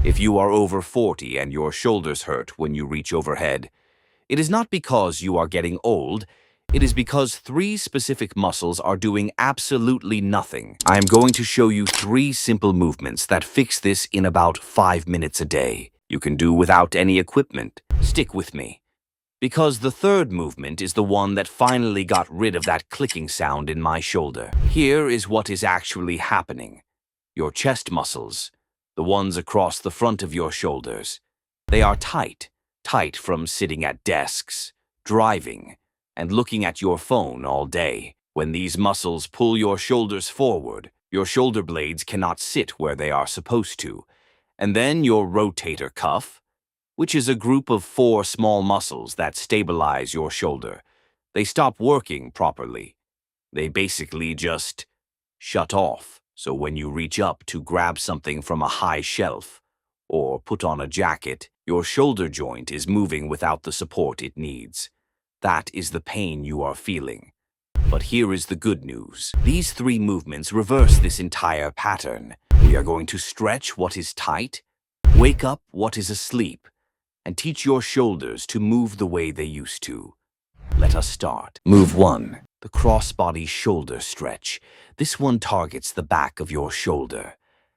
If you are over 40 and your shoulders hurt when you reach overhead, it is not because you are getting old. It is because three specific muscles are doing absolutely nothing. I am going to show you three simple movements that fix this in about 5 minutes a day. You can do without any equipment. Stick with me. Because the third movement is the one that finally got rid of that clicking sound in my shoulder. Here is what is actually happening. Your chest muscles, the ones across the front of your shoulders, they are tight from sitting at desks, driving, and looking at your phone all day. When these muscles pull your shoulders forward, your shoulder blades cannot sit where they are supposed to. And then your rotator cuff, which is a group of 4 small muscles that stabilize your shoulder, they stop working properly. They basically just shut off. So when you reach up to grab something from a high shelf or put on a jacket, your shoulder joint is moving without the support it needs. That is the pain you are feeling. But here is the good news. These 3 movements reverse this entire pattern. We are going to stretch what is tight, wake up what is asleep, and teach your shoulders to move the way they used to. Let us start. Move 1. The crossbody shoulder stretch. This one targets the back of your shoulder,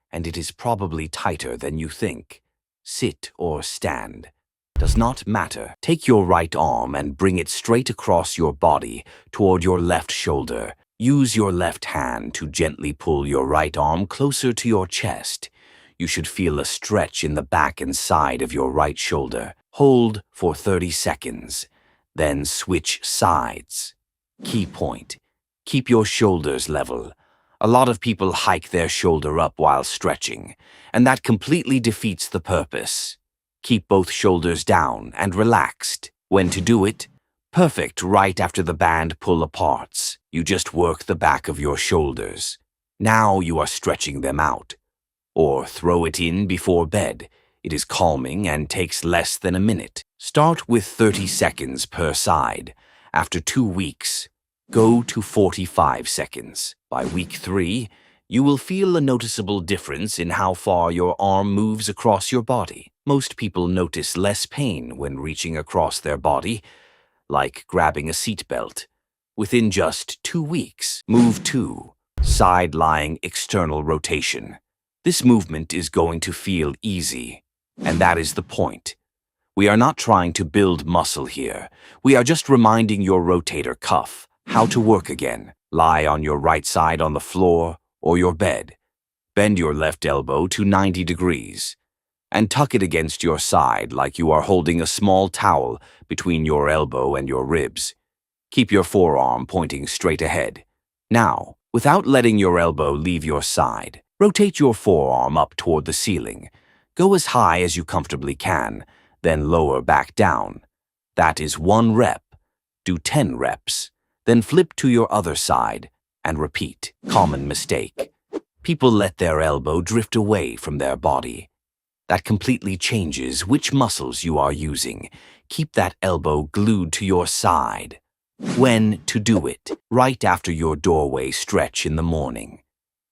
and it is probably tighter than you think. Sit or stand. Does not matter. Take your right arm and bring it straight across your body toward your left shoulder. Use your left hand to gently pull your right arm closer to your chest. You should feel a stretch in the back and side of your right shoulder. Hold for 30 seconds. Then switch sides. Key point. Keep your shoulders level. A lot of people hike their shoulder up while stretching, and that completely defeats the purpose. Keep both shoulders down and relaxed. When to do it? Perfect right after the band pull aparts. You just work the back of your shoulders. Now you are stretching them out. Or throw it in before bed. It is calming and takes less than a minute. Start with 30 seconds per side. After 2 weeks, go to 45 seconds. By week 3, you will feel a noticeable difference in how far your arm moves across your body. Most people notice less pain when reaching across their body, like grabbing a seatbelt. Within just 2 weeks, move 2. Side-lying external rotation. This movement is going to feel easy, and that is the point. We are not trying to build muscle here. We are just reminding your rotator cuff how to work again. Lie on your right side on the floor or your bed. Bend your left elbow to 90 degrees and tuck it against your side like you are holding a small towel between your elbow and your ribs. Keep your forearm pointing straight ahead. Now, without letting your elbow leave your side, rotate your forearm up toward the ceiling. Go as high as you comfortably can, then lower back down. That is 1 rep. Do 10 reps. Then flip to your other side and repeat. Common mistake. People let their elbow drift away from their body. That completely changes which muscles you are using. Keep that elbow glued to your side. When to do it? Right after your doorway stretch in the morning.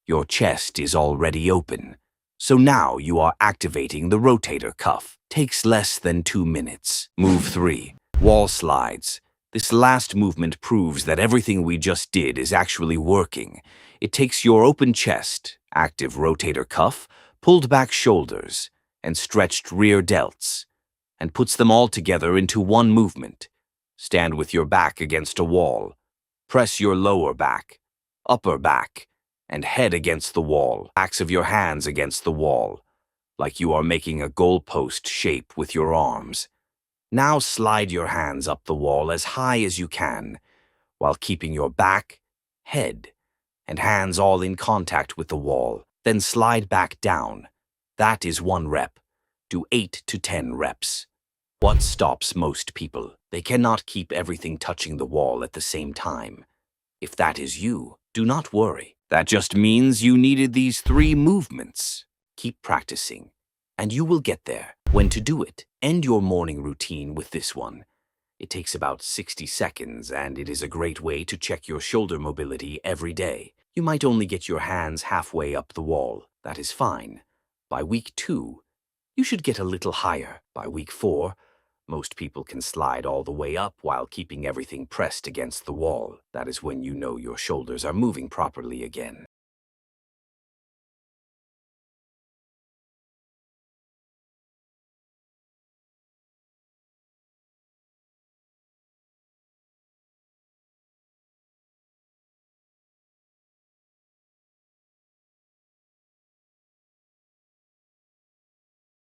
Your chest is already open, so now you are activating the rotator cuff. Takes less than 2 minutes. Move 3. Wall slides. This last movement proves that everything we just did is actually working. It takes your open chest, active rotator cuff, pulled back shoulders, and stretched rear delts, and puts them all together into one movement. Stand with your back against a wall. Press your lower back, upper back, and head against the wall. Backs of your hands against the wall, like you are making a goalpost shape with your arms. Now slide your hands up the wall as high as you can, while keeping your back, head, and hands all in contact with the wall. Then slide back down. That is 1 rep. Do 8 to 10 reps. What stops most people? They cannot keep everything touching the wall at the same time. If that is you, do not worry. That just means you needed these 3 movements. Keep practicing, and you will get there. When to do it? End your morning routine with this one. It takes about 60 seconds, and it is a great way to check your shoulder mobility every day. You might only get your hands halfway up the wall. That is fine. By week 2, You should get a little higher. By week 4, most people can slide all the way up while keeping everything pressed against the wall. That is when you know your shoulders are moving properly again.